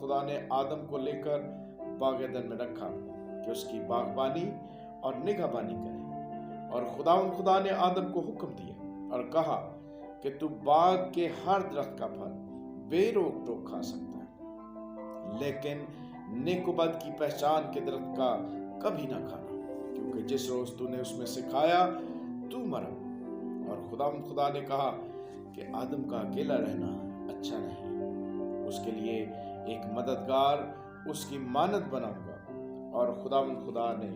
खुदा ने आदम को लेकर बाग एदन में रखा कि उसकी बागबानी और निगहबानी करे। और खुदा ने आदम को हुक्म दिया और कहा कि तू बाग के हर दरख्त का फल बेरोक टोक खा सकता है, लेकिन नेक व बद की पहचान के दरख्त का कभी ना खाना, क्योंकि जिस रोज तूने उसमें से खाया तू मरा। और खुदा ने कहा कि आदम का अकेला रहना अच्छा नहीं, उसके लिए एक मददगार उसकी मानद बनाऊंगा। और खुदा ने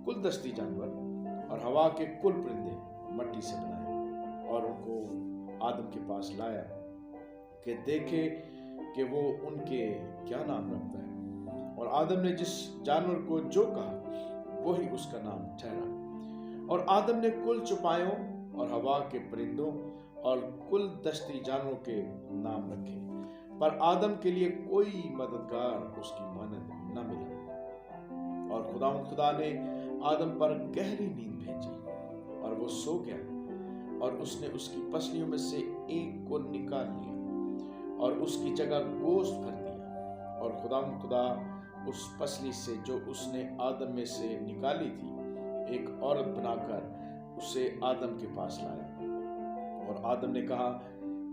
कुल दस्ती जानवर और हवा के कुल परिंदे मट्टी से बनाए और उनको आदम के पास लाया कि देखे कि वो उनके क्या नाम रखता है। और आदम ने जिस जानवर को जो कहा वही उसका नाम ठहरा। और आदम ने कुल चौपायों और हवा के परिंदों और कुल दस्ती जानवरों के नाम रखे, पर आदम के लिए कोई मददगार उसकी मानद न मिला। और खुदा ने आदम पर गहरी नींद भेजी और वो सो गया। और उसने उसकी पसलियों में से एक को निकाल लिया और उसकी जगह गोश्त भर दिया। और खुदा उस पसली से जो उसने आदम में से निकाली थी एक औरत बनाकर उसे आदम के पास लाया। और आदम ने कहा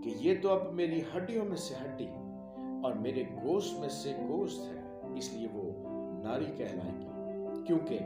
कि ये तो अब मेरी हड्डियों में से हड्डी और मेरे गोश्त में से गोश्त है, इसलिए वो नारी कहलाएगी, क्योंकि